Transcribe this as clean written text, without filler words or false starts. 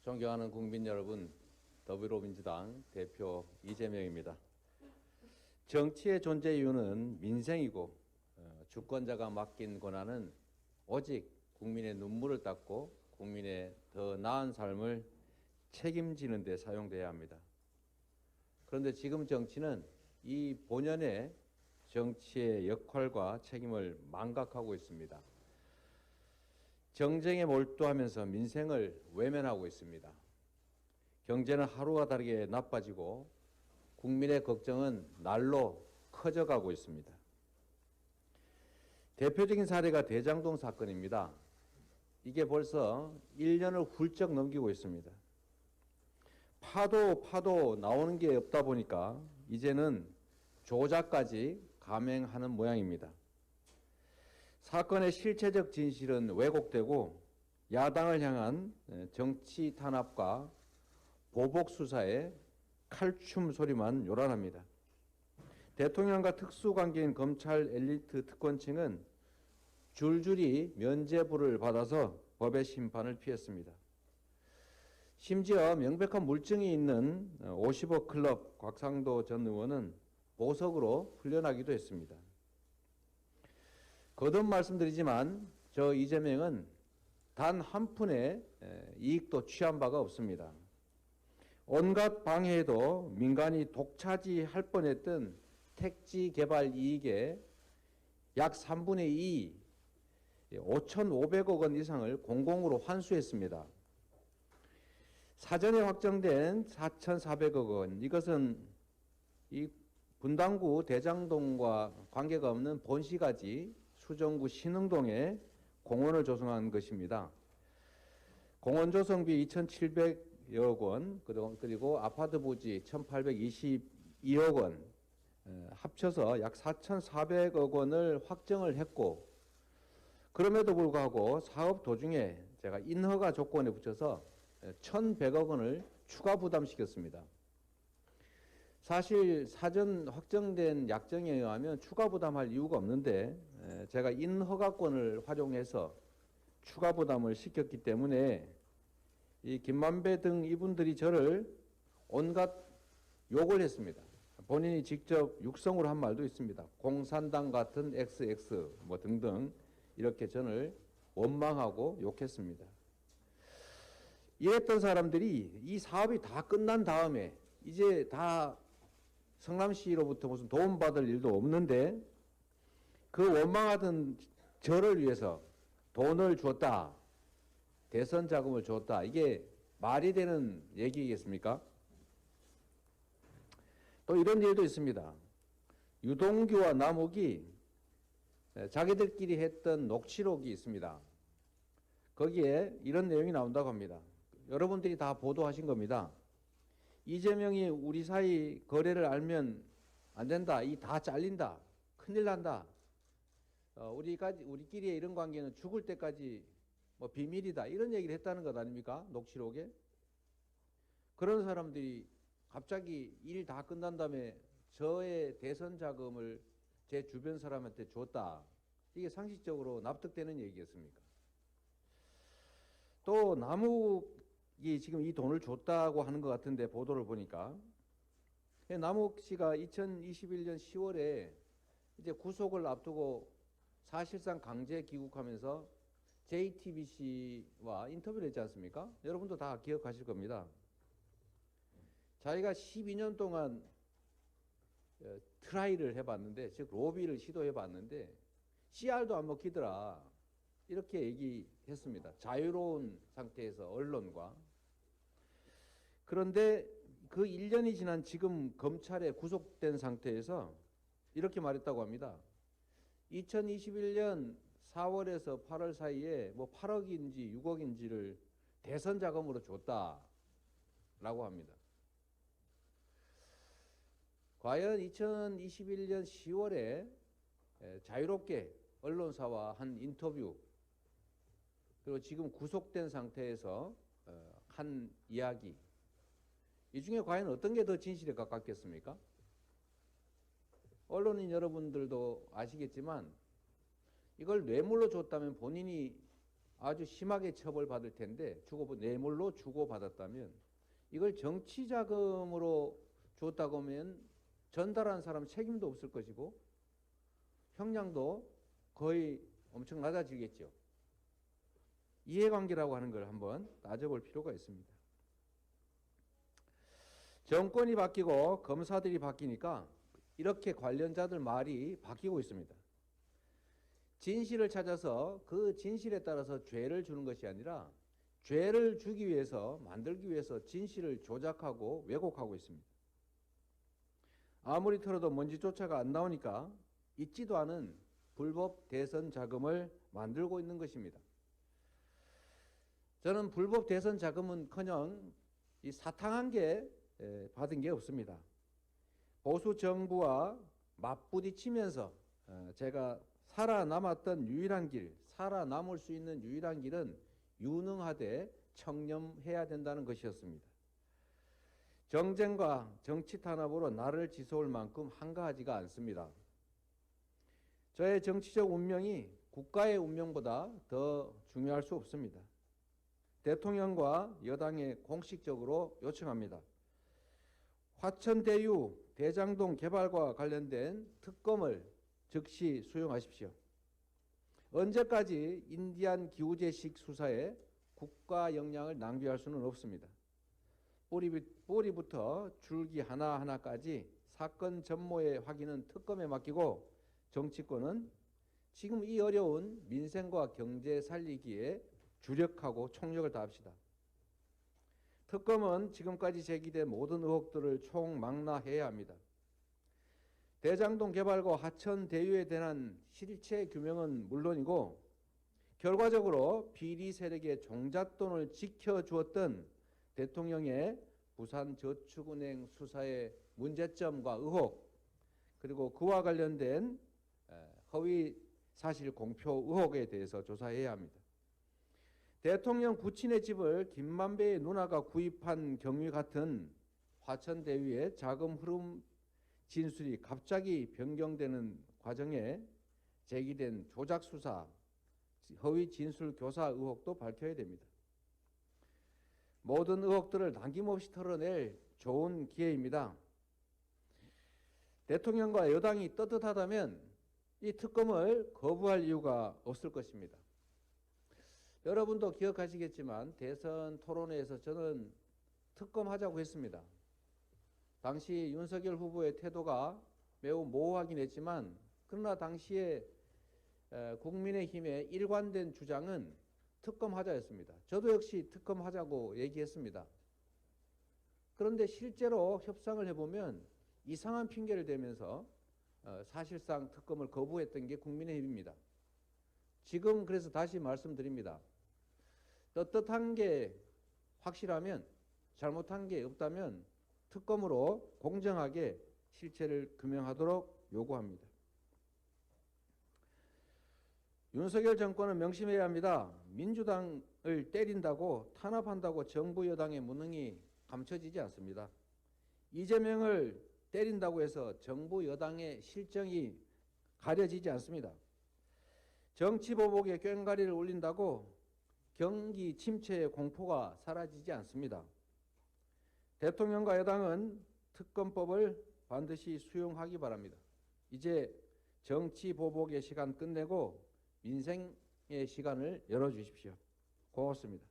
존경하는 국민 여러분, 더불어민주당 대표 이재명입니다. 정치의 존재 이유는 민생이고 주권자가 맡긴 권한은 오직 국민의 눈물을 닦고 국민의 더 나은 삶을 책임지는 데 사용돼야 합니다. 그런데 지금 정치는 이 본연의 정치의 역할과 책임을 망각하고 있습니다. 정쟁에 몰두하면서 민생을 외면하고 있습니다. 경제는 하루가 다르게 나빠지고 국민의 걱정은 날로 커져가고 있습니다. 대표적인 사례가 대장동 사건입니다. 이게 벌써 1년을 훌쩍 넘기고 있습니다. 파도 나오는 게 없다 보니까 이제는 조작까지 감행하는 모양입니다. 사건의 실체적 진실은 왜곡되고 야당을 향한 정치 탄압과 보복 수사에 칼춤 소리만 요란합니다. 대통령과 특수관계인 검찰 엘리트 특권층은 줄줄이 면죄부를 받아서 법의 심판을 피했습니다. 심지어 명백한 물증이 있는 50억 클럽 곽상도 전 의원은 보석으로 풀려나기도 했습니다. 거듭 말씀드리지만 저 이재명은 단 한 푼의 이익도 취한 바가 없습니다. 온갖 방해에도 민간이 독차지할 뻔했던 택지 개발 이익의 약 3분의 2, 5,500억 원 이상을 공공으로 환수했습니다. 사전에 확정된 4,400억 원, 이것은 이 분당구 대장동과 관계가 없는 본시가지 수정구 신흥동에 공원을 조성한 것입니다. 공원 조성비 2,700여 원, 그리고 아파트 부지 1,822억 원, 합쳐서 약 4,400억 원을 확정을 했고, 그럼에도 불구하고 사업 도중에 제가 인허가 조건에 붙여서 1,100억 원을 추가 부담시켰습니다. 사실 사전 확정된 약정에 의하면 추가 부담할 이유가 없는데 제가 인허가권을 활용해서 추가 부담을 시켰기 때문에 이 김만배 등 이분들이 저를 온갖 욕을 했습니다. 본인이 직접 육성으로 한 말도 있습니다. 공산당 같은 XX 뭐 등등 이렇게 저를 원망하고 욕했습니다. 이랬던 사람들이 이 사업이 다 끝난 다음에 이제 다 성남시로부터 무슨 도움받을 일도 없는데 그 원망하던 저를 위해서 돈을 줬다. 대선 자금을 줬다. 이게 말이 되는 얘기겠습니까? 또 이런 일도 있습니다. 유동규와 남욱이 자기들끼리 했던 녹취록이 있습니다. 거기에 이런 내용이 나온다고 합니다. 여러분들이 다 보도하신 겁니다. 이재명이 우리 사이 거래를 알면 안 된다. 이 다 잘린다. 큰일 난다. 우리끼리의 이런 관계는 죽을 때까지 뭐 비밀이다. 이런 얘기를 했다는 것 아닙니까? 녹취록에. 그런 사람들이 갑자기 일 다 끝난 다음에 저의 대선 자금을 제 주변 사람한테 줬다. 이게 상식적으로 납득되는 얘기겠습니까? 또 남욱이 지금 이 돈을 줬다고 하는 것 같은데 보도를 보니까 남욱 씨가 2021년 10월에 이제 구속을 앞두고 사실상 강제 귀국하면서 JTBC와 인터뷰를 했지 않습니까? 여러분도 다 기억하실 겁니다. 자기가 12년 동안 트라이를 해봤는데, 즉 로비를 시도해봤는데 CR도 안 먹히더라. 이렇게 얘기했습니다. 자유로운 상태에서 언론과. 그런데 그 1년이 지난 지금 검찰에 구속된 상태에서 이렇게 말했다고 합니다. 2021년 4월에서 8월 사이에 뭐 8억인지 6억인지를 대선 자금으로 줬다라고 합니다. 과연 2021년 10월에 자유롭게 언론사와 한 인터뷰, 그리고 지금 구속된 상태에서 한 이야기, 이 중에 과연 어떤 게 더 진실에 가깝겠습니까? 언론인 여러분들도 아시겠지만 이걸 뇌물로 줬다면 본인이 아주 심하게 처벌받을 텐데 뇌물로 주고받았다면 이걸 정치 자금으로 줬다고 하면 전달한 사람 책임도 없을 것이고 형량도 거의 엄청 낮아지겠죠. 이해관계라고 하는 걸 한번 따져볼 필요가 있습니다. 정권이 바뀌고 검사들이 바뀌니까 이렇게 관련자들 말이 바뀌고 있습니다. 진실을 찾아서 그 진실에 따라서 죄를 주는 것이 아니라 죄를 주기 위해서, 만들기 위해서 진실을 조작하고 왜곡하고 있습니다. 아무리 털어도 먼지조차가 안 나오니까 있지도 않은 불법 대선 자금을 만들고 있는 것입니다. 저는 불법 대선 자금은커녕 이 사탕한 게 받은 게 없습니다. 보수 정부와 맞부딪히면서 제가 살아남았던 유일한 길, 살아남을 수 있는 유일한 길은 유능하되 청렴해야 된다는 것이었습니다. 정쟁과 정치 탄압으로 나를 지서울 만큼 한가하지가 않습니다. 저의 정치적 운명이 국가의 운명보다 더 중요할 수 없습니다. 대통령과 여당에 공식적으로 요청합니다. 화천대유 대장동 개발과 관련된 특검을 즉시 수용하십시오. 언제까지 인디안 기우제식 수사에 국가 역량을 낭비할 수는 없습니다. 뿌리부터 줄기 하나하나까지 사건 전모의 확인은 특검에 맡기고 정치권은 지금 이 어려운 민생과 경제 살리기에 주력하고 총력을 다합시다. 특검은 지금까지 제기된 모든 의혹들을 총망라해야 합니다. 대장동 개발과 하천대유에 대한 실체 규명은 물론이고 결과적으로 비리 세력의 종잣돈을 지켜주었던 대통령의 부산저축은행 수사의 문제점과 의혹, 그리고 그와 관련된 허위 사실 공표 의혹에 대해서 조사해야 합니다. 대통령 부친의 집을 김만배의 누나가 구입한 경위 같은 화천대유의 자금 흐름 진술이 갑자기 변경되는 과정에 제기된 조작 수사, 허위 진술 교사 의혹도 밝혀야 됩니다. 모든 의혹들을 남김없이 털어낼 좋은 기회입니다. 대통령과 여당이 떳떳하다면 이 특검을 거부할 이유가 없을 것입니다. 여러분도 기억하시겠지만 대선 토론회에서 저는 특검하자고 했습니다. 당시 윤석열 후보의 태도가 매우 모호하긴 했지만 그러나 당시에 국민의힘의 일관된 주장은 특검하자였습니다. 저도 역시 특검하자고 얘기했습니다. 그런데 실제로 협상을 해보면 이상한 핑계를 대면서 사실상 특검을 거부했던 게 국민의힘입니다. 지금 그래서 다시 말씀드립니다. 떳떳한 게 확실하면, 잘못한 게 없다면 특검으로 공정하게 실체를 규명하도록 요구합니다. 윤석열 정권은 명심해야 합니다. 민주당을 때린다고 탄압한다고 정부 여당의 무능이 감춰지지 않습니다. 이재명을 때린다고 해서 정부 여당의 실정이 가려지지 않습니다. 정치보복에 꽹과리를 울린다고 경기 침체의 공포가 사라지지 않습니다. 대통령과 여당은 특검법을 반드시 수용하기 바랍니다. 이제 정치보복의 시간 끝내고 민생의 시간을 열어주십시오. 고맙습니다.